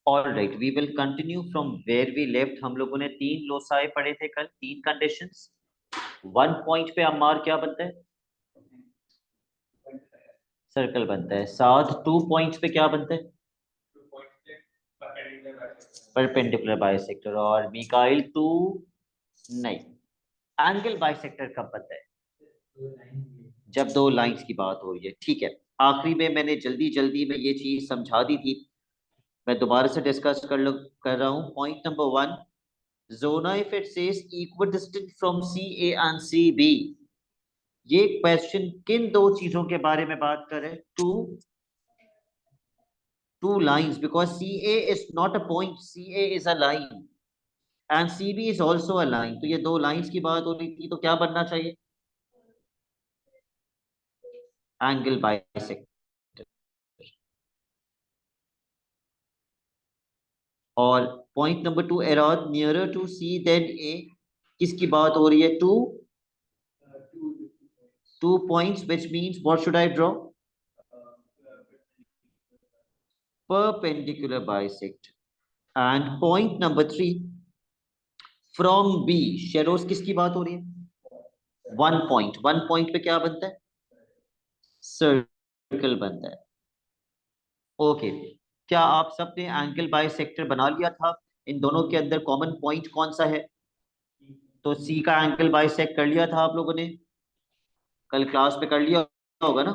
All right, we will continue from where we left. हम लोगों ने 3 लोसाए पढ़े थे कल, 3 कंडीशंस। 1 पॉइंट पे अमार क्या बनता है? सर्कल बनता है। साथ 2 पॉइंट्स पे क्या बनता है? Perpendicular bisector. और मिकाइल 2 नहीं। एंगल बाइसेक्टर कब बनता है? जब 2 लाइंस की बात हो रही है। ठीक है, आखिरी में मैंने जल्दी जल्दी में ये चीज समझा दी थी, मैं दोबारा से डिस्कस कर रहा हूं। पॉइंट नंबर 1, जोना if it says equidistant from C A and C B. ये क्वेश्चन किन 2 चीजों के बारे में बात कर रहे हैं? Two lines, because C A is not a point, C A is a line and C B is also a line. तो ये 2 लाइंस की बात हो रही थी, तो क्या बनना चाहिए? Angle bisector. और पॉइंट नंबर 2, एराद nearer to C than A, किसकी बात हो रही है? Two points, which means what should I draw? Perpendicular bisect. And point number 3, from B, shadows किसकी बात हो रही है? 1 पॉइंट पे क्या बनता है? सर्कल बनता है। ओके, क्या आप सबने एंगल बाइसेक्टर बना लिया था? इन दोनों के अंदर कॉमन पॉइंट कौन सा है? तो सी का एंगल बाइसेक्ट कर लिया था आप लोगों ने, कल क्लास में कर लिया होगा ना?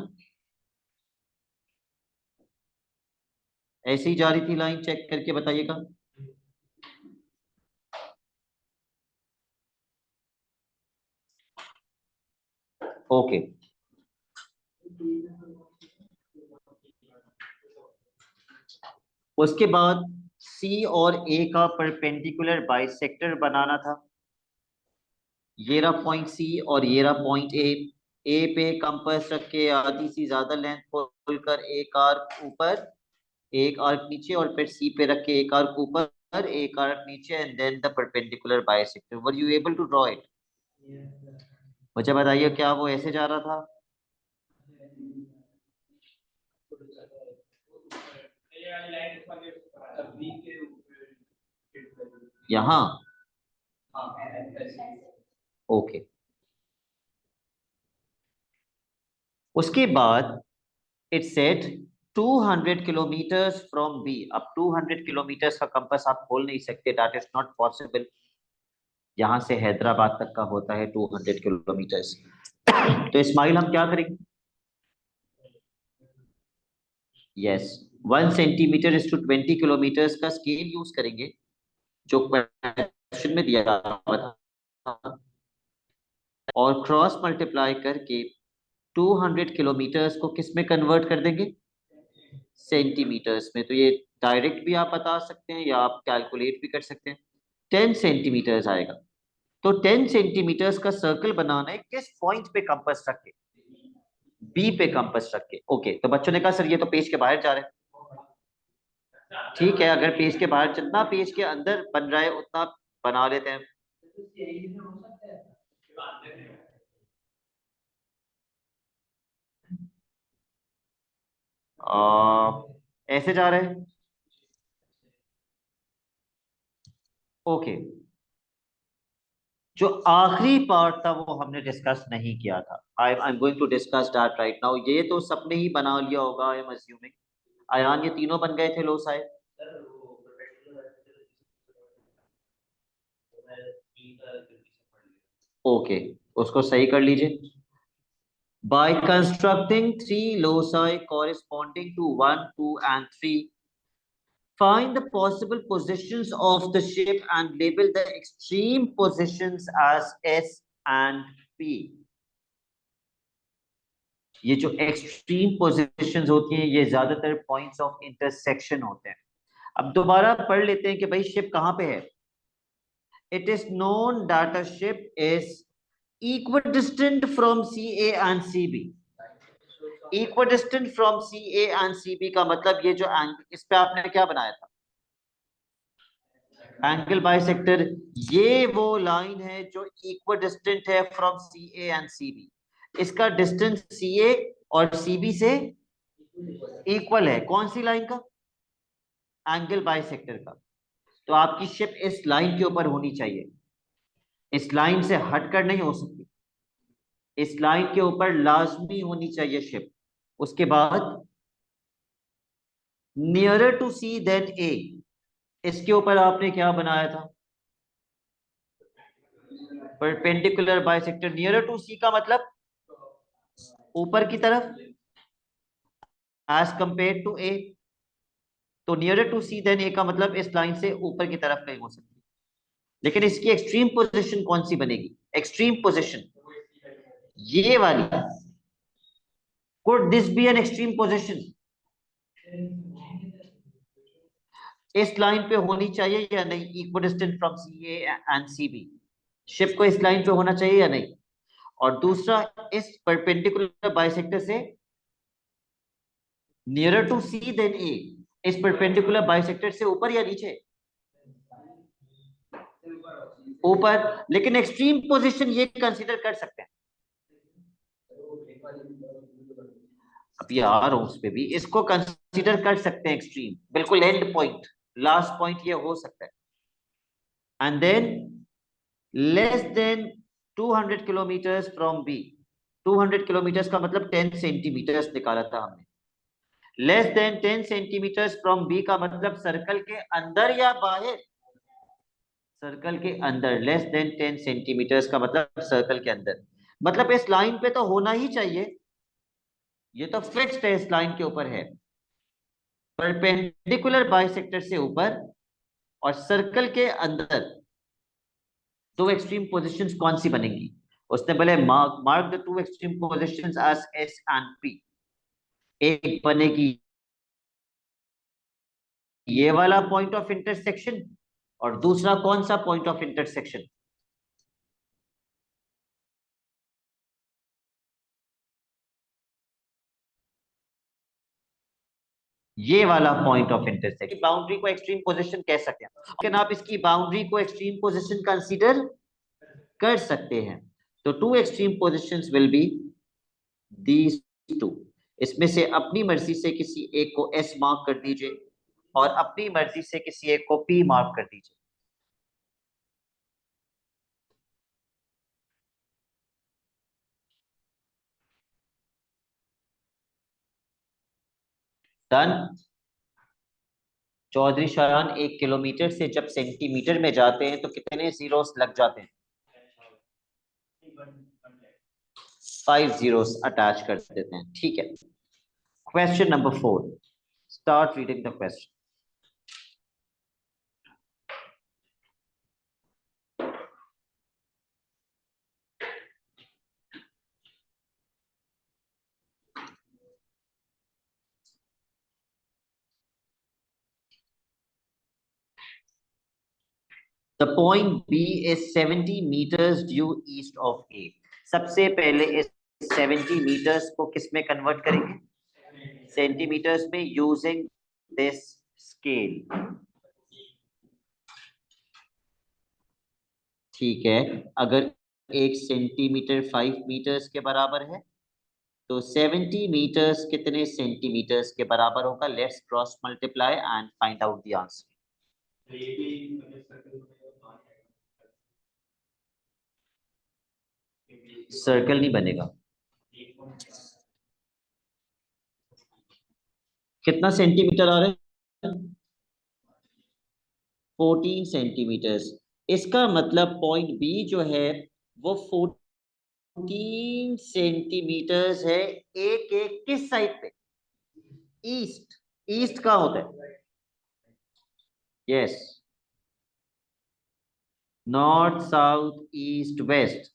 ऐसे ही जा रही थी लाइन, चेक करके बताइएगा। ओके, उसके बाद सी और ए का परपेंडिकुलर बाइसेक्टर बनाना था। ये रहा पॉइंट सी और ये रहा पॉइंट ए। ए पे कंपास रख के आधी सी ज्यादा लेंथ खोलकर एक आर्क ऊपर, एक आर्क नीचे, और फिर सी पे रख के एक आर्क ऊपर, एक आर्क नीचे, and then the perpendicular bisector. Were you able to draw it? मुझे बताइए, क्या वो ऐसे जा रहा था? यहाँ? ओके, उसके बाद it set 200 kilometres from B. अब 200 किलोमीटर्स का कंपास आप खोल नहीं सकते, दैट इज नॉट पॉसिबल। यहां से हैदराबाद तक का होता है 200 किलोमीटर्स। तो इस्माइल हम क्या करेंगे? Yes, 1 centimetre is to 20 kilometres का स्केल यूज करेंगे, जो क्वेश्चन में दिया हुआ था, और क्रॉस मल्टीप्लाई करके 200 किलोमीटर्स को किस में कन्वर्ट कर देंगे? सेंटीमीटर्स में। तो ये डायरेक्ट भी आप बता सकते हैं या आप कैलकुलेट भी कर सकते हैं। 10 सेंटीमीटर्स आएगा। तो 10 सेंटीमीटर्स का सर्कल बनाना है, किस पॉइंट पे कंपास रख के? बी पे कंपास रख के। ओके, तो बच्चों ने कहा सर ये तो पेज के बाहर जा रहे हैं। ठीक है, अगर पेज के बाहर, जितना पेज के अंदर बन रहा है उतना बना लेते हैं। ऐसे जा रहे हैं। ओके, जो आखिरी पार्ट था वो हमने डिस्कस नहीं किया था। I am going to discuss that right now. ये तो सबने ही बना लिया होगा, आई एम अज्यूमिंग। अयान, ये तीनों बन गए थे लोसाए? ओके, उसको सही कर लीजिए। By constructing 3 loci corresponding to 1, 2, and 3, find the possible positions of the ship and label the extreme positions as S and P. ये जो एक्सट्रीम पोजीशंस होती हैं, ये ज्यादातर पॉइंट्स ऑफ इंटरसेक्शन होते हैं। अब दोबारा पढ़ लेते हैं कि भाई शिप कहाँ पे है। It is known that a ship is equidistant from CA and CB. Equidistant from CA and CB का मतलब ये जो इस पे आपने क्या बनाया था? Angle bisector. ये वो लाइन है जो इक्विडिस्टेंट है फ्रॉम CA एंड CB। इसका डिस्टेंस CA और CB से इक्वल है कौन सी लाइन का? एंगल बाइसेक्टर का। तो आपकी शिप इस लाइन के ऊपर होनी चाहिए, इस लाइन से हटकर नहीं हो सकती, इस लाइन के ऊपर लाजमी होनी चाहिए शिप। उसके बाद नियरर टू सी देन ए, इसके ऊपर आपने क्या बनाया था? Perpendicular bisector. नियरर टू सी का मतलब ऊपर की तरफ, एज कंपेयर टू ए। तो नियरर टू सी देन ए का मतलब इस लाइन से ऊपर की तरफ नहीं हो सकती। लेकिन इसकी एक्सट्रीम पोजीशन कौन सी बनेगी? एक्सट्रीम पोजीशन ये वाली। Could this be an extreme position? इस लाइन पे होनी चाहिए या नहीं, equidistant from C A and C B? Ship को इस लाइन पे होना चाहिए या नहीं? और दूसरा, इस परपेंडिकुलर बाइसेक्टर से नियरर टू सी देन ए, इस परपेंडिकुलर बाइसेक्टर से ऊपर या नीचे? ऊपर। लेकिन एक्सट्रीम पोजीशन ये कंसीडर कर सकते हैं। अभी आ रहा हूं उस पे भी, इसको कंसीडर कर सकते हैं एक्सट्रीम, बिल्कुल एंड पॉइंट, लास्ट पॉइंट ये हो सकता है। And then less than 200 kilometre from B. 200 kilometre का मतलब 10 सेंटीमीटर निकाला था हमने। Less than 10 centimetre from B का मतलब सर्कल के अंदर या बाहर? सर्कल के अंदर। लेस देन 10 सेंटीमीटर का मतलब सर्कल के अंदर, मतलब इस लाइन पे तो होना ही चाहिए, ये तो फिक्स्ड है, इस लाइन के ऊपर है। परपेंडिकुलर बाइसेक्टर से ऊपर और सर्कल के अंदर दो एक्सट्रीम पोजीशंस कौन सी बनेंगी? उसने बोले mark the two extreme positions as S and P. एक बनेगी ये वाला पॉइंट ऑफ इंटरसेक्शन, और दूसरा कौन सा पॉइंट ऑफ इंटरसेक्शन? ये वाला पॉइंट ऑफ इंटरसेक्शन। बाउंड्री को एक्सट्रीम पोजीशन कह सकते हैं, लेकिन आप इसकी बाउंड्री को एक्सट्रीम पोजीशन कंसीडर कर सकते हैं। तो two extreme positions will be these two. इसमें से अपनी मर्जी से किसी एक को एस मार्क कर दीजिए और अपनी मर्जी से किसी एक को पी मार्क कर दीजिए। डन। चौधरी शायान, 1 किलोमीटर से जब सेंटीमीटर में जाते हैं तो कितने जीरोस लग जाते हैं? 5 जीरोस अटैच कर देते हैं, ठीक है। Question number 4, start reading the question. The point B is 70 metres due east of A. सबसे पहले इस 70 मीटर्स को किस में कन्वर्ट करेंगे? सेंटीमीटर्स में, यूजिंग दिस स्केल। ठीक है। अगर 1 सेंटीमीटर 5 मीटर्स के बराबर है तो 70 मीटर्स कितने सेंटीमीटर्स के बराबर होगा? Let's cross multiply and find out the answer. Circle नहीं बनेगा। कितना सेंटीमीटर आ रहा है? 14 सेंटीमीटर्स। इसका मतलब पॉइंट बी जो है वो 14 सेंटीमीटर्स है। एक एक किस साइड पे? ईस्ट। ईस्ट का होता है? Yes. North south east west.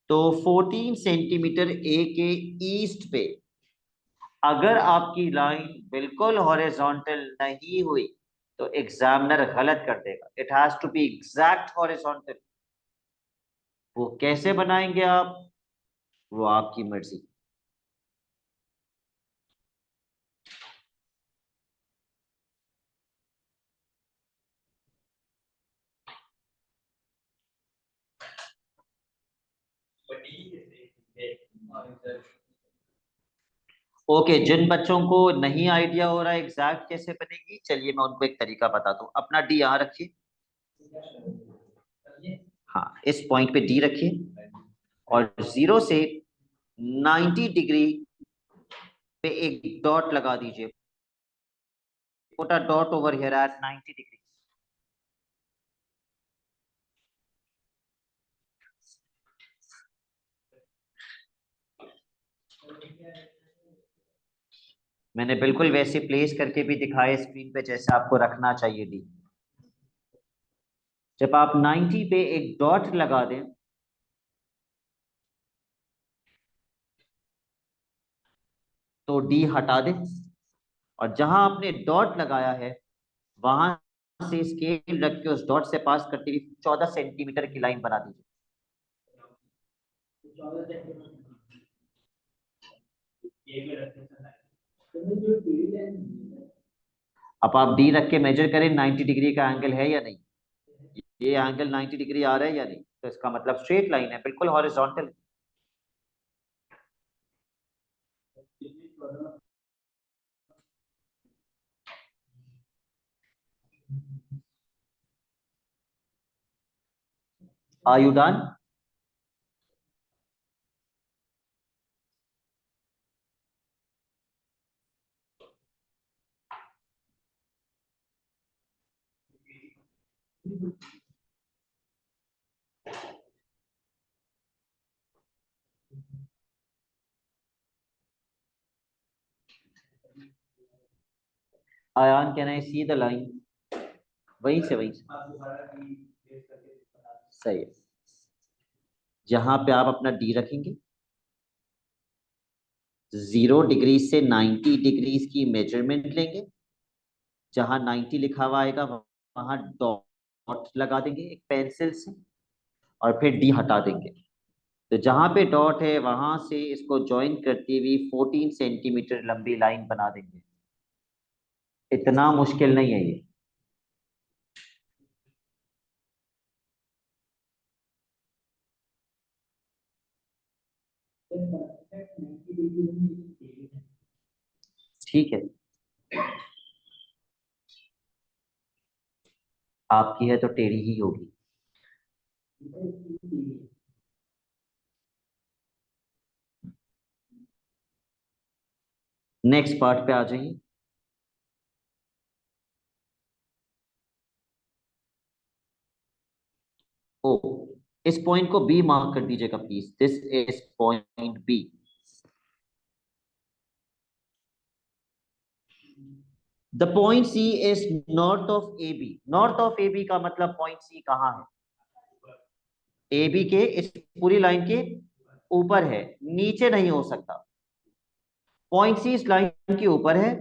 तो 14 सेंटीमीटर ए के ईस्ट पे अगर आपकी लाइन बिल्कुल हॉरिजॉन्टल नहीं हुई तो एग्जामिनर गलत कर देगा। It has to be exact horizontal. वो कैसे बनाएंगे आप, वो आपकी मर्जी। ओके, जिन बच्चों को नहीं आइडिया हो रहा है एग्जैक्ट कैसे बनेगी, चलिए मैं उनको एक तरीका बताता हूँ। अपना डी यहाँ रखिए, हाँ इस पॉइंट पे डी रखिए, और 0 से 90 डिग्री पे एक डॉट लगा दीजिए। Put a dot over here eight 90 degree. मैंने बिल्कुल वैसे प्लेस करके भी दिखाया स्क्रीन पे जैसे आपको रखना चाहिए डी। जब आप 90 पे एक डॉट लगा दें तो डी हटा दें, और जहां आपने डॉट लगाया है वहां से स्केल रख के उस डॉट से पास करते हुए 14 सेंटीमीटर की लाइन बना दीजिए। अब आप डी रख के मेजर करें 90 डिग्री का एंगल है या नहीं। ये एंगल 90 डिग्री आ रहा है या नहीं, तो इसका मतलब स्ट्रेट लाइन है, बिल्कुल हॉरिजॉन्टल है। Are you done? Ayaan, can I see the line? वहीं से सही है। जहां पे आप अपना डी रखेंगे, 0 डिग्री से 90 डिग्रीज की मेजरमेंट लेंगे, जहां 90 लिखा हुआ आएगा वहां डॉट लगा देंगे एक पेंसिल से, और फिर डी हटा देंगे। तो जहां पे डॉट है वहां से इसको ज्वाइन करती हुई 14 सेंटीमीटर लंबी लाइन बना देंगे। इतना मुश्किल नहीं है ये। ठीक है, आपकी है तो टेढ़ी ही होगी। नेक्स्ट पार्ट पे आ जाइए। ओ, इस पॉइंट को बी मार्क कर दीजिएगा please, this is point B. The point C is north of A B. North of A B का मतलब पॉइंट सी कहाँ है? ए बी के इस पूरी लाइन के ऊपर है, नीचे नहीं हो सकता। पॉइंट सी इस लाइन के ऊपर है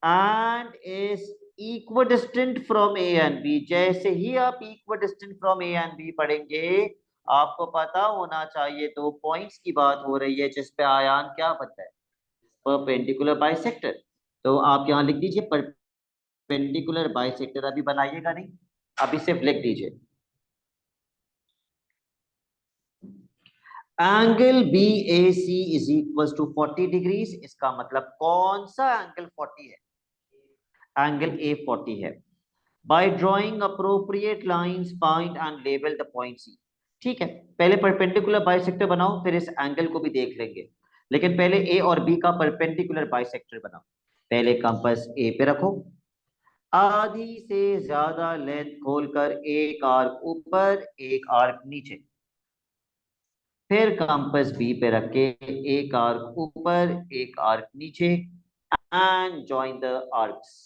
and is equidistant from A and B. जैसे ही आप equidistant from A and B पढ़ेंगे, आपको पता होना चाहिए दो पॉइंट्स की बात हो रही है जिस पे आयान क्या बनता है? Perpendicular bisector. तो आप यहां लिख दीजिए परपेंडिकुलर बाइसेक्टर। अभी बनाइएगा नहीं, अभी सिर्फ लिख दीजिए angle B A C is equal to 40 degrees. इसका मतलब कौन सा एंगल 40 है? एंगल ए 40 है। By drawing appropriate lines find and label the point C. ठीक है, पहले परपेंडिकुलर बाइसेक्टर बनाओ, फिर इस एंगल को भी देख लेंगे। लेकिन पहले ए और बी का परपेंडिकुलर बाइसेक्टर बनाओ। पहले कंपास ए पे रखो, आधी से ज्यादा लेंथ खोलकर एक आर्क ऊपर एक आर्क नीचे। फिर कंपास बी पे रख के एक आर्क ऊपर एक आर्क नीचे and join the arcs.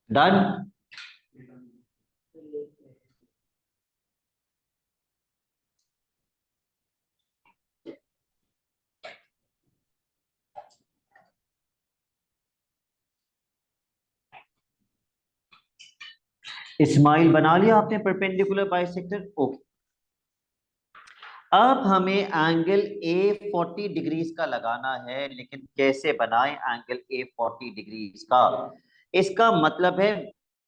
Done. Smile बना लिया आपने परपेंडिकुलर बाइसेक्टर, ओके। अब हमें एंगल ए 40 डिग्रीज का लगाना है, लेकिन कैसे बनाएं एंगल ए 40 डिग्रीज का? इसका मतलब है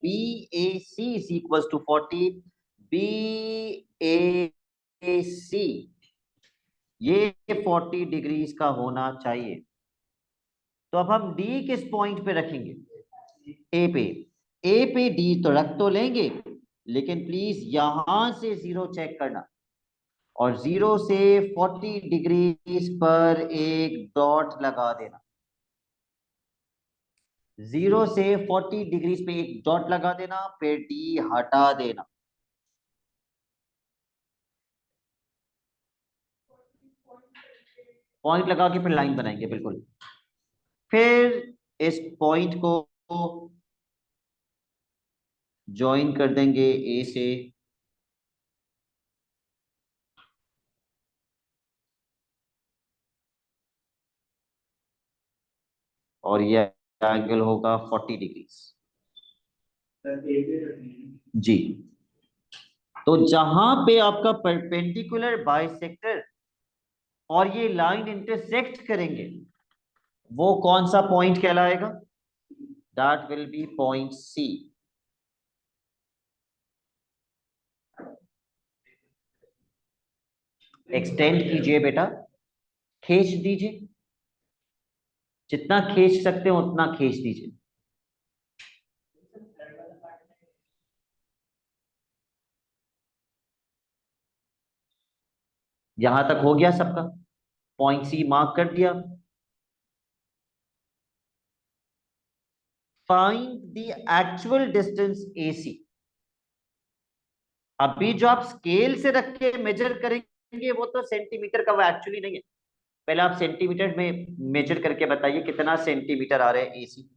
B A C is equal to 40, B A C ये 40 डिग्रीज का होना चाहिए। तो अब हम डी किस पॉइंट पे रखेंगे? ए पे। ए पे डी तो रख तो लेंगे, लेकिन प्लीज यहां से जीरो चेक करना, और जीरो से 40 डिग्रीज पर एक डॉट लगा देना। जीरो से 40 डिग्रीज पे एक डॉट लगा देना, फिर डी हटा देना। पॉइंट लगा के फिर लाइन बनाएंगे, बिल्कुल। फिर इस पॉइंट को ज्वाइन कर देंगे ए से, और ये एंगल होगा 40 डिग्रीज। जी। तो जहां पे आपका परपेंडिकुलर बाइसेक्टर और ये लाइन इंटरसेक्ट करेंगे, वो कौन सा पॉइंट कहलाएगा? That will be point C. Extend कीजिए बेटा, खींच दीजिए, जितना खींच सकते हो उतना खींच दीजिए। यहां तक हो गया सबका? पॉइंट सी मार्क कर दिया। फाइंड द एक्चुअल डिस्टेंस ए सी। अभी जो आप स्केल से रख के मेजर करेंगे वो तो सेंटीमीटर का, वो एक्चुअली नहीं है। पहले आप सेंटीमीटर में मेजर करके बताइए कितना सेंटीमीटर आ रहा है एसी।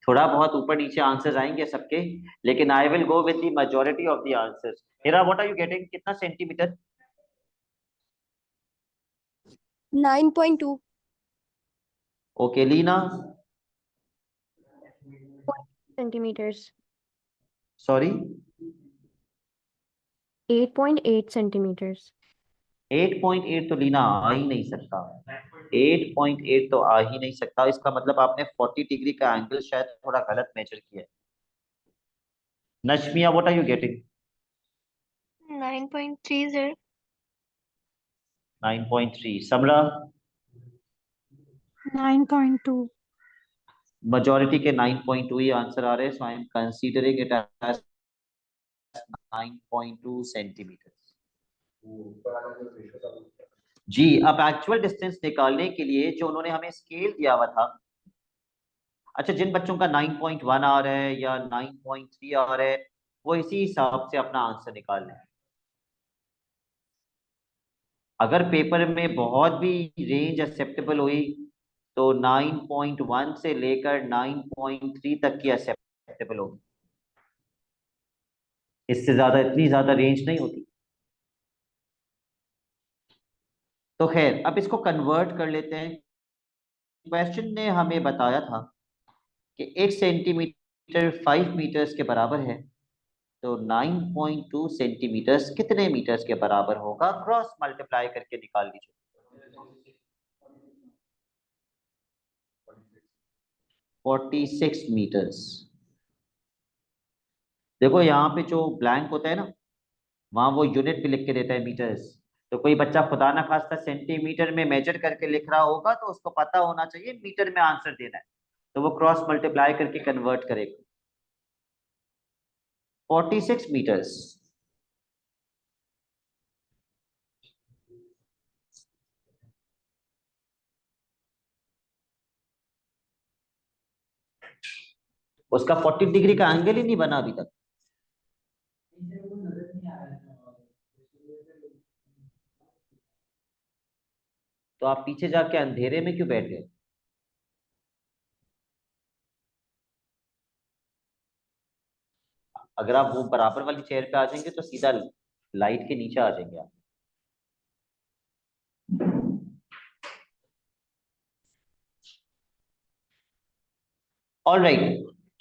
थोड़ा बहुत ऊपर नीचे आंसर्स आएंगे सबके, लेकिन I will go with the majority of the answers. Hira, what are you getting, कितना centimetre? 9.2 okay Leena. centimeters. Sorry? 8.8 centimeters. 8.8 तो लीना आ ही नहीं सकता। 8.8 तो आ ही नहीं सकता, इसका मतलब आपने 40 डिग्री का एंगल शायद थोड़ा गलत मेजर किया है। Nashmiya, what are you getting? 9.3 sir. 9.3। Samra? 9.2. majority के 9.2 ही आंसर आ रहे हैं, so I am considering it as 9.2 centimetre. जी। अब एक्चुअल डिस्टेंस निकालने के लिए जो उन्होंने हमें स्केल दिया हुआ था, अच्छा जिन बच्चों का 9.1 आ रहा है या 9.3 आ रहा है, वो इसी हिसाब से अपना आंसर निकाल लें। अगर पेपर में बहुत भी रेंज एक्सेप्टेबल हुई तो 9.1 से लेकर 9.3 तक की एक्सेप्टेबल होगी, इससे ज्यादा इतनी ज्यादा रेंज नहीं होती। तो खैर अब इसको कन्वर्ट कर लेते हैं। क्वेश्चन ने हमें बताया था कि 1 सेंटीमीटर 5 मीटर्स के बराबर है, तो 9.2 सेंटीमीटर्स कितने मीटर्स के बराबर होगा? क्रॉस मल्टीप्लाई करके निकाल लीजिए। 46 मीटर्स। देखो यहाँ पे जो ब्लैंक होता है ना, वहां वो यूनिट भी लिख के देता है मीटर्स। तो कोई बच्चा खुदा ना खास्ता सेंटीमीटर में मेजर करके लिख रहा होगा तो उसको पता होना चाहिए मीटर में आंसर देना है, तो वो क्रॉस मल्टीप्लाई करके कन्वर्ट करेगा। 46 मीटर्स। उसका 40 डिग्री का एंगल ही नहीं बना अभी तक। तो आप पीछे जाके अंधेरे में क्यों बैठ गए? अगर आप वो बराबर वाली चेयर पे आ जाएंगे तो सीधा लाइट के नीचे आ जाएंगे आप। All right.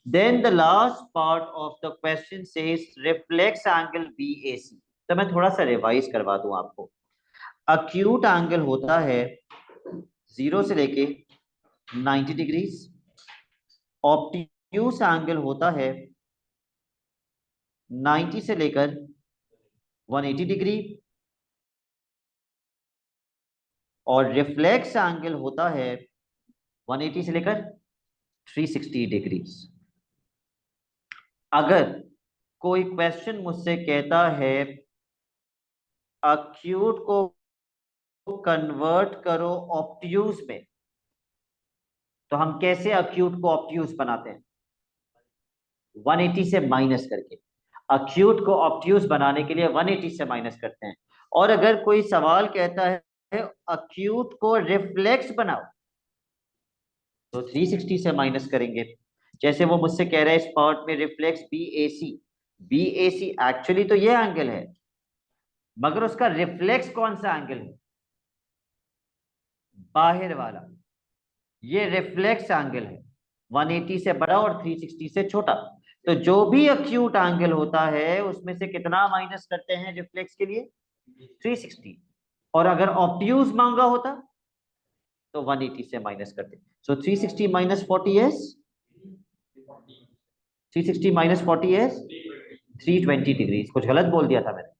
Then the last part of the question says reflex angle BAC. तो मैं थोड़ा सा रिवाइज करवा दूं आपको। अक्यूट एंगल होता है 0 से लेके 90 डिग्रीज। ऑब्ट्यूस एंगल होता है 90 से लेकर 180 डिग्री। और रिफ्लेक्स एंगल होता है 180 से लेकर 360 डिग्रीज। अगर कोई क्वेश्चन मुझसे कहता है अक्यूट को कन्वर्ट करो ऑब्ट्यूज में, तो हम कैसे अक्यूट को ऑब्ट्यूज बनाते हैं? 180 से माइनस करके। अक्यूट को ऑब्ट्यूज बनाने के लिए 180 से माइनस करते हैं। और अगर कोई सवाल कहता है अक्यूट को रिफ्लेक्स बनाओ, तो 360 से माइनस करेंगे। जैसे वो मुझसे कह रहा है इस पार्ट में रिफ्लेक्स BAC। BAC एक्चुअली तो ये एंगल है, मगर उसका रिफ्लेक्स कौन सा एंगल है? बाहर वाला। ये रिफ्लेक्स एंगल है, 180 से बड़ा और 360 से छोटा। तो जो भी अक्यूट एंगल होता है उसमें से कितना माइनस करते हैं रिफ्लेक्स के लिए? 360। और अगर ऑब्ट्यूज मांगा होता तो 180 से माइनस करते। सो 360 minus 40 S 360 minus 40 S 320 degree. कुछ गलत बोल दिया था मैंने?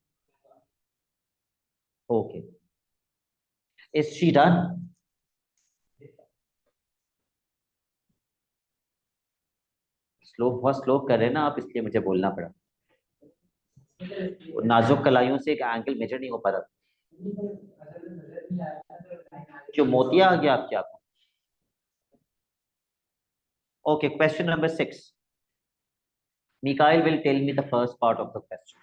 Okay, is she done? बहुत स्लो कर रहे हैं ना आप, इसलिए मुझे बोलना पड़ा। नाजुक कलाइयों से एक एंगल मेजर नहीं हो पा रहा। क्यों, मोतिया आ गया आपके आप? Okay, question number 6। Mikhail will tell me the first part of the question.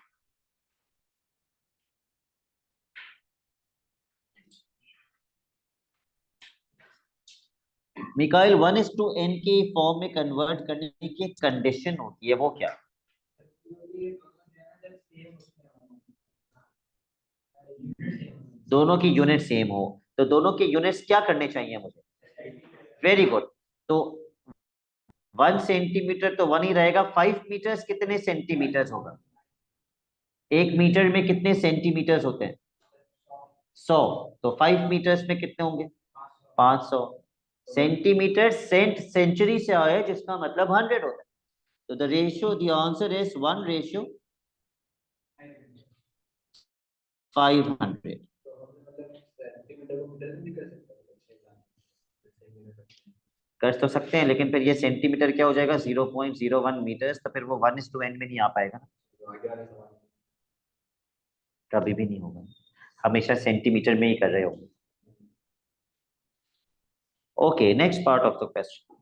Mikail 1:n के फॉर्म में कन्वर्ट करने की एक कंडीशन होती है, वो क्या? दोनों की यूनिट सेम हो। तो दोनों के यूनिट्स क्या करने चाहिए मुझे? Very good. तो 1 सेंटीमीटर तो 1 ही रहेगा। 5 मीटर्स कितने सेंटीमीटर्स होगा? 1 मीटर में कितने सेंटीमीटर्स होते हैं? 100। तो 5 मीटर्स में कितने होंगे? 500। सेंटीमीटर सेंट सेंचुरी से आया, जिसका मतलब 100 होता है। तो the ratio, the answer is 1:500। कर तो सकते हैं, लेकिन फिर ये सेंटीमीटर क्या हो जाएगा? 0.01 मीटर्स। तो फिर वो 1:n में नहीं आ पाएगा ना, कभी भी नहीं होगा। हमेशा सेंटीमीटर में ही कर रहे होंगे। Okay, next part of the question.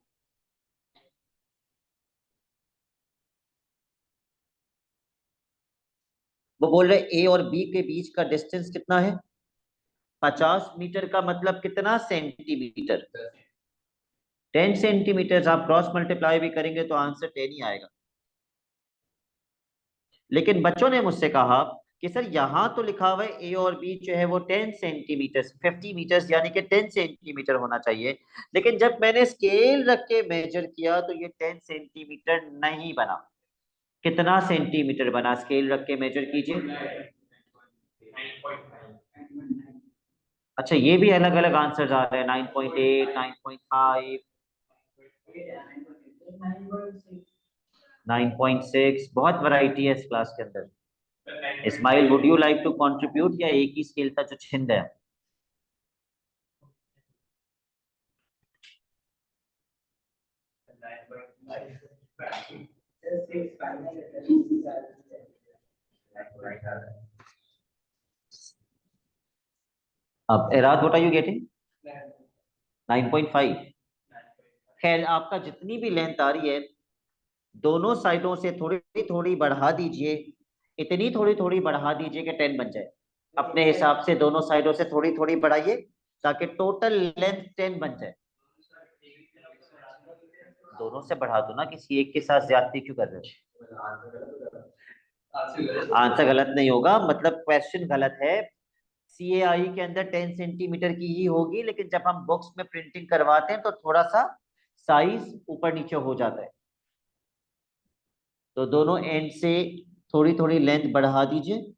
वो बोल रहे ए और बी के बीच का डिस्टेंस कितना है? 50 मीटर। का मतलब कितना सेंटीमीटर? 10 सेंटीमीटर। आप क्रॉस मल्टीप्लाई भी करेंगे तो आंसर 10 ही आएगा। लेकिन बच्चों ने मुझसे कहा कि सर यहाँ तो लिखा हुआ है ए और बी जो है वो 10 सेंटीमीटर 50 मीटर्स यानी कि 10 सेंटीमीटर होना चाहिए। लेकिन जब मैंने स्केल रख के मेजर किया तो ये 10 सेंटीमीटर नहीं बना। कितना सेंटीमीटर बना? स्केल रख के मेजर कीजिए। अच्छा, ये भी अलग अलग आंसर आ रहे हैं। 9.8, 9.5, 9.6। बहुत वैरायटी है इस क्लास के अंदर। Ismail, would you like to contribute, या एक ही स्केल था जो छिंद है? अब Eraad, what are you getting? 9.5। खैर, आपका जितनी भी लेंथ आ रही है दोनों साइडों से थोड़ी थोड़ी बढ़ा दीजिए। इतनी थोड़ी थोड़ी बढ़ा दीजिए कि 10 बन जाए। अपने हिसाब से दोनों साइडों से थोड़ी थोड़ी बढ़ाइए ताकि टोटल लेंथ 10 बन जाए। दोनों से बढ़ा दो ना, किसी एक के साथ ज्यादती क्यों कर रहे हो? आंसर गलत नहीं होगा, मतलब क्वेश्चन गलत है। CAI के अंदर 10 सेंटीमीटर की ही होगी, लेकिन जब हम बॉक्स में प्रिंटिंग करवाते हैं तो थोड़ा सा साइज ऊपर नीचे हो जाता है। तो दोनों एंड से थोड़ी थोड़ी लेंथ बढ़ा दीजिए।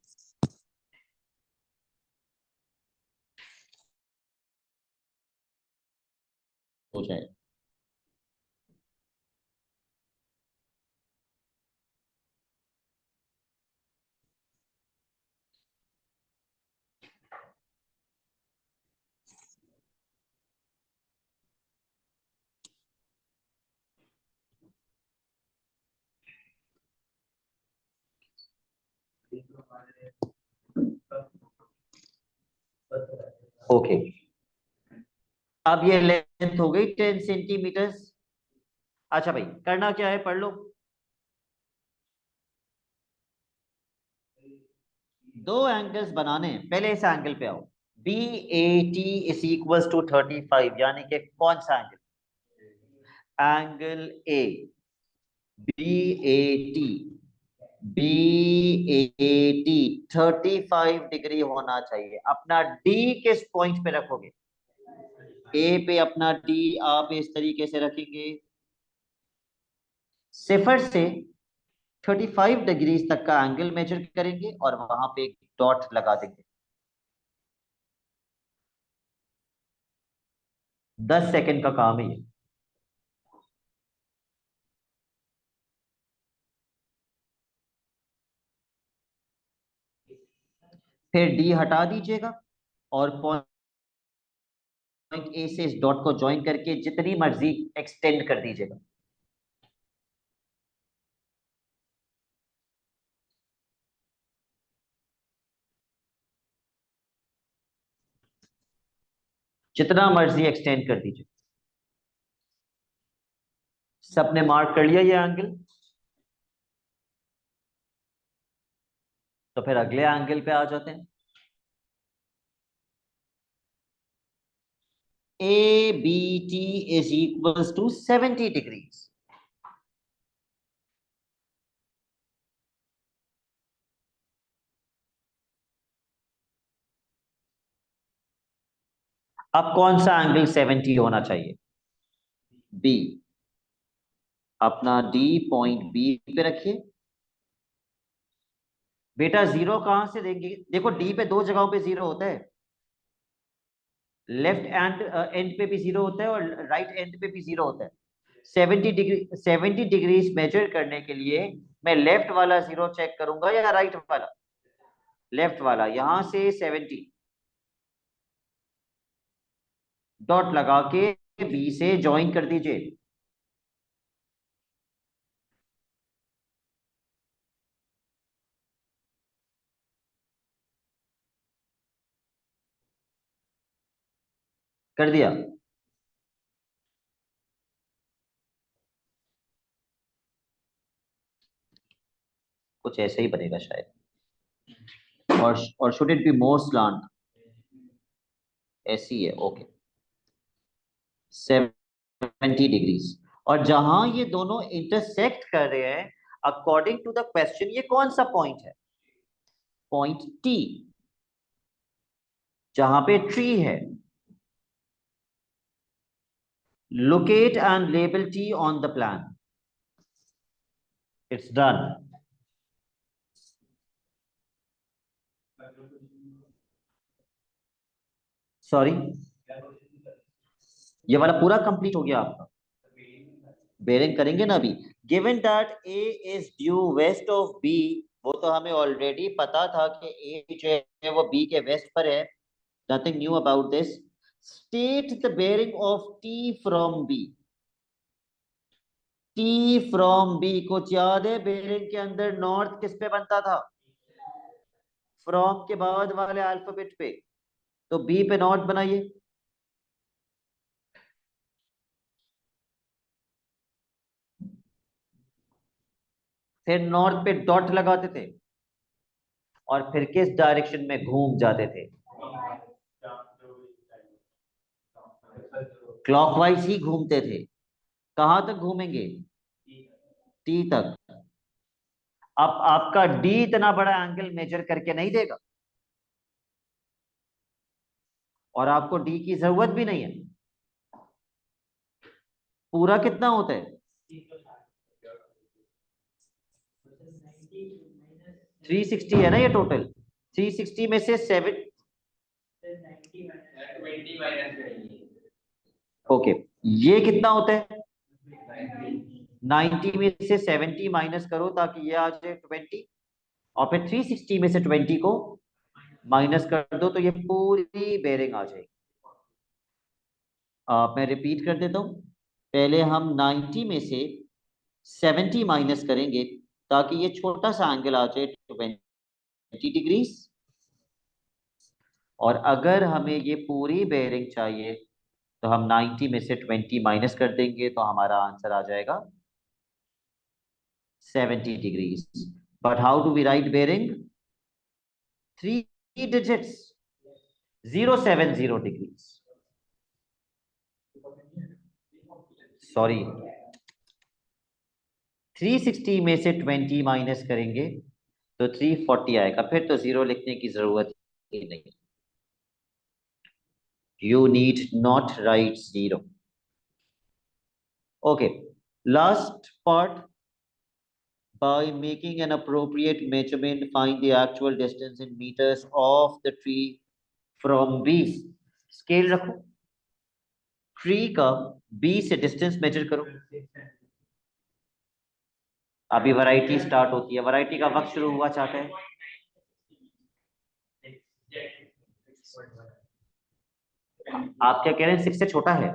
हो जाए। ओके, अब ये लेंथ हो गई 10 सेंटीमीटर। अच्छा भाई, करना क्या है, पढ़ लो। दो एंगल्स बनाने हैं, पहले इस एंगल पे आओ। BAT इज इक्वल टू 35, यानी कि कौन सा angle? Angle A. BAT, BAT 35 degree होना चाहिए। अपना D किस पॉइंट पे रखोगे? ए पे अपना D आप इस तरीके से रखेंगे, सिफर से 35 डिग्री तक का एंगल मेजर करेंगे और वहां पे एक डॉट लगा देंगे। 10 सेकंड का काम है ये। फिर D हटा दीजिएगा और पॉइंट ए से इस डॉट को ज्वाइन करके जितनी मर्जी एक्सटेंड कर दीजिएगा। जितना मर्जी एक्सटेंड कर दीजिए। सबने मार्क कर लिया ये एंगल? तो फिर अगले एंगल पे आ जाते हैं। ABT is equals to 70 degrees. अब कौन सा एंगल 70 होना चाहिए? B। अपना D पॉइंट B पे रखिए। बेटा जीरो कहां से देंगे? देखो D पे दो जगहों पे जीरो होता है। लेफ्ट एंड एंड पे भी जीरो होता है और राइट एंड पे भी जीरो होता है। 70 डिग्रीज मेजर करने के लिए मैं लेफ्ट वाला जीरो चेक करूंगा या राइट वाला? लेफ्ट वाला। यहां से 70 डॉट लगा के बी से ज्वाइन कर दीजिए। कर दिया? कुछ ऐसे ही बनेगा शायद। और should it be more slant? ऐसी है, ओके। 70 डिग्रीज। और जहां ये दोनों इंटरसेक्ट कर रहे हैं, अकॉर्डिंग टू द क्वेश्चन ये कौन सा पॉइंट है? पॉइंट T, जहां पे ट्री है। Locate and label T on the plan. It's done. Sorry, ये वाला पूरा कंप्लीट हो गया आपका। बेयरिंग करेंगे ना अभी। Given that A is due west of B, वो तो हमें ऑलरेडी पता था कि A जो है वो B के वेस्ट पर है। Nothing knew about this. State the bearing of T from B। T from B, कुछ याद है? बेयरिंग के अंदर नॉर्थ किस पे बनता था? फ्रॉम के बाद वाले अल्फाबेट पे। तो B पे नॉर्थ बनाइए। फिर नॉर्थ पे डॉट लगाते थे और फिर किस डायरेक्शन में घूम जाते थे? क्लॉकवाइज ही घूमते थे। कहां तक घूमेंगे? टी तक। अब आपका डी इतना बड़ा एंगल मेजर करके नहीं देगा, और आपको डी की जरूरत भी नहीं है। पूरा कितना होता है? 360 है ना ये टोटल। 360 में से 7। ओके, ये कितना होता है? 90 में से 70 माइनस करो ताकि ये आ जाए 20, और फिर 360 में से 20 को माइनस कर दो तो ये पूरी बेरिंग आ जाएगी। मैं रिपीट कर देता हूँ। पहले हम 90 में से 70 माइनस करेंगे ताकि ये छोटा सा एंगल आ जाए 20 डिग्रीज, और अगर हमें ये पूरी बेरिंग चाहिए तो हम 90 में से 20 माइनस कर देंगे तो हमारा आंसर आ जाएगा 70 degrees. But how do we write bearing? 3 digits, 070 degrees. Sorry, 360 में से 20 माइनस करेंगे तो 340 आएगा, फिर तो जीरो लिखने की जरूरत ही नहीं। You need not write 0. Okay, last part. By making an appropriate measurement, find the actual distance in meters of the tree from base. Scale रखो, ट्री का बी से डिस्टेंस मेजर करो। अभी वैरायटी स्टार्ट होती है, वैरायटी का वक्त शुरू हुआ चाहता है। आप क्या कह रहे हैं, 6 से छोटा है?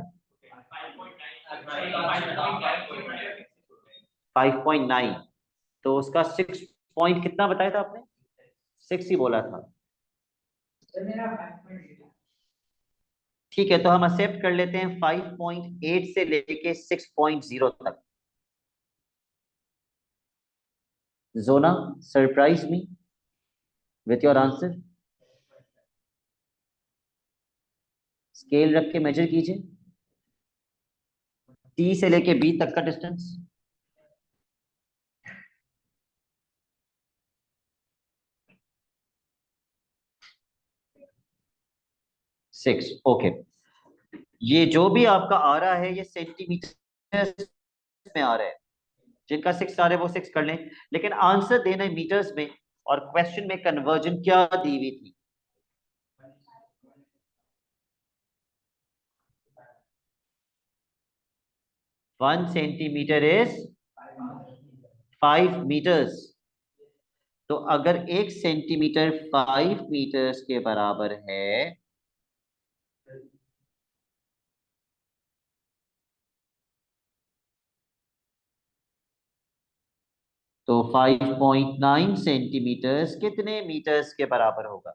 5.9, तो उसका 6 पॉइंट कितना बताया था आपने? 6 ही बोला था। ठीक है, तो हम एक्सेप्ट कर लेते हैं 5.8 से लेके 6.0 तक। Jona, surprise me with your answer. Scale रख के मेजर कीजिए टी से लेके बी तक का डिस्टेंस। 6। ओके, ये जो भी आपका आ रहा है ये सेंटीमीटर में आ रहा है। जिनका 6 आ रहा है वो 6 कर लें, लेकिन आंसर देना है मीटर्स में, और क्वेश्चन में कन्वर्जन क्या दी हुई थी? 1 सेंटीमीटर इज 5 मीटर्स। तो अगर 1 सेंटीमीटर 5 मीटर्स के बराबर है, तो 5.9 सेंटीमीटर्स कितने मीटर्स के बराबर होगा?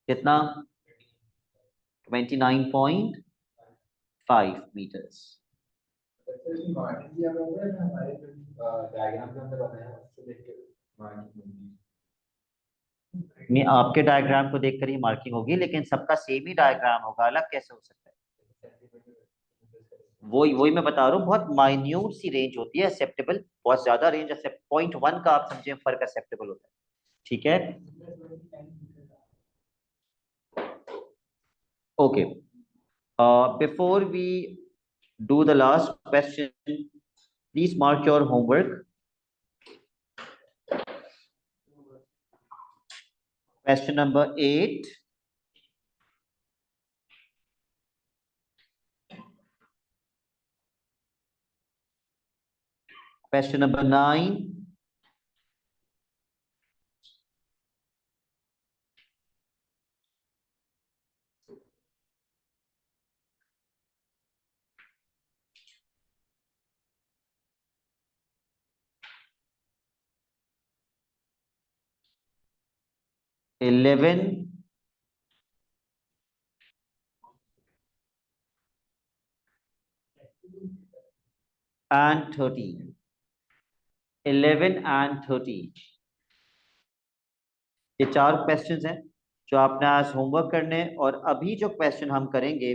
कितना? 29.5 मीटर्स। नहीं, आपके डायग्राम को देखकर ही मार्किंग होगी, लेकिन सबका सेम ही डायग्राम होगा, अलग कैसे हो सकता है? वही वही मैं बता रहा हूँ, बहुत माइन्यूट सी रेंज होती है एक्सेप्टेबल, बहुत ज्यादा रेंज एक्सेप्ट 0.1 का आप समझे फर्क एक्सेप्टेबल होता है। ठीक है, okay. Before we do the last question, please mark your homework. Question number 8, question number 9, eleven and 13, 11 and 13, ये 4 क्वेश्चंस हैं। जो आपने आज होमवर्क करने, और अभी जो क्वेश्चन हम करेंगे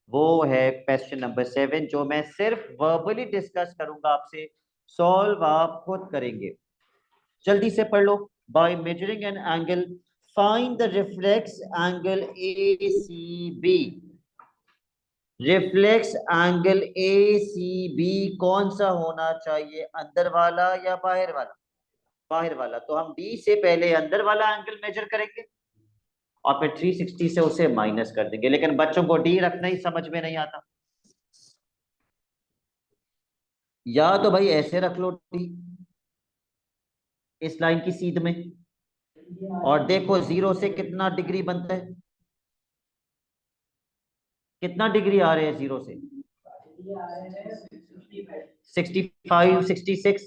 वो है क्वेश्चन नंबर 7, जो मैं सिर्फ वर्बली डिस्कस करूंगा आपसे, सॉल्व आप खुद करेंगे। जल्दी से पढ़ लो। By measuring an angle find the reflex angle A C B. Reflex angle A C B कौन सा होना चाहिए, अंदर वाला या बाहर वाला? बाहर वाला। तो हम डी से पहले अंदर वाला एंगल मेजर करेंगे और फिर 360 से उसे माइनस कर देंगे, लेकिन बच्चों को डी रखना ही समझ में नहीं आता। या तो भाई ऐसे रख लो डी इस लाइन की सीध में, और देखो जीरो से कितना डिग्री बनता है, कितना डिग्री आ रहे हैं जीरो से? 65, 66,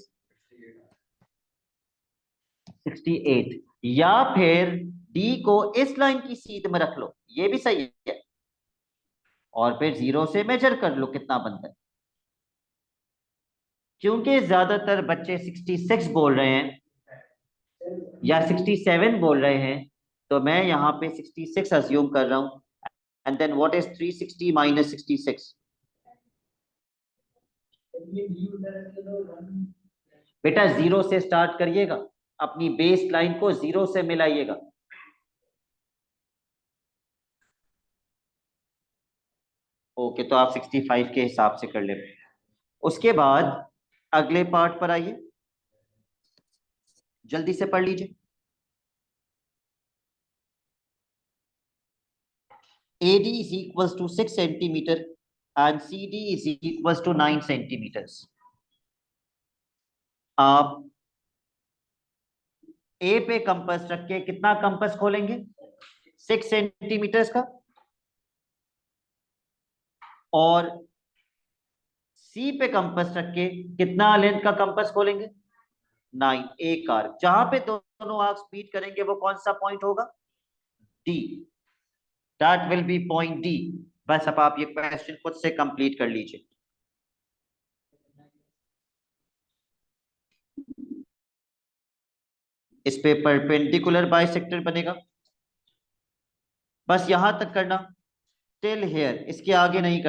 68। या फिर डी को इस लाइन की सीध में रख लो, ये भी सही है, और फिर जीरो से मेजर कर लो कितना बनता है। क्योंकि ज्यादातर बच्चे 66 बोल रहे हैं या 67 बोल रहे हैं, तो मैं यहाँ पे 66 अज्यूम कर रहा हूं। And then what is 360 minus 66? बेटा जीरो से स्टार्ट करिएगा, अपनी बेस लाइन को जीरो से मिलाइएगा। ओके, तो आप 65 के हिसाब से कर ले। उसके बाद अगले पार्ट पर आइए, जल्दी से पढ़ लीजिए। AD is equals to 6 centimeter and CD is equals to 9 centimeters. आप ए पे कंपास रख के कितना कंपास खोलेंगे? 6 सेंटीमीटर का। और सी पे कंपास रख के कितना लेंथ का कंपास खोलेंगे? 9। एक आर्क, जहां पे दोनों आर्क मीट करेंगे वो कौन सा पॉइंट होगा? D. That will be point D. बस अब आप ये क्वेश्चन खुद से कंप्लीट कर लीजिए। इस पे परपेंडिकुलर बाइसेक्टर बनेगा, बस यहां तक करना, टिल हेयर, इसके आगे नहीं करना।